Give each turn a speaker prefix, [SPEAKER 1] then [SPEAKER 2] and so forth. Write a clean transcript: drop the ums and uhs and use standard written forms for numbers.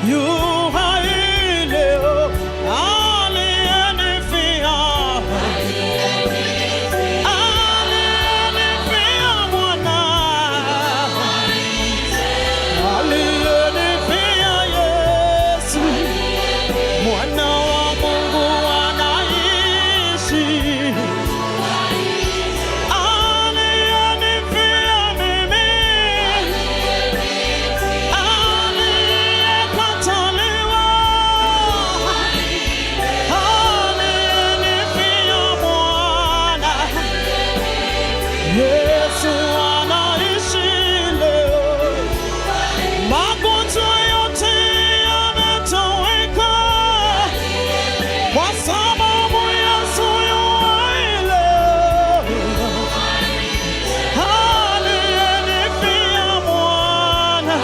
[SPEAKER 1] yu hai leo, aliyenifia mwana, aliyenifia Yesu, mwana wa Mungu anaishi, aliyenifia mimi, aliyekataliwa, aliyenifia mwana. Yesu anaishi leo, magonjwa yote yametoweka kwa sababu Yesu yu hai leo, aliyenifia mwana.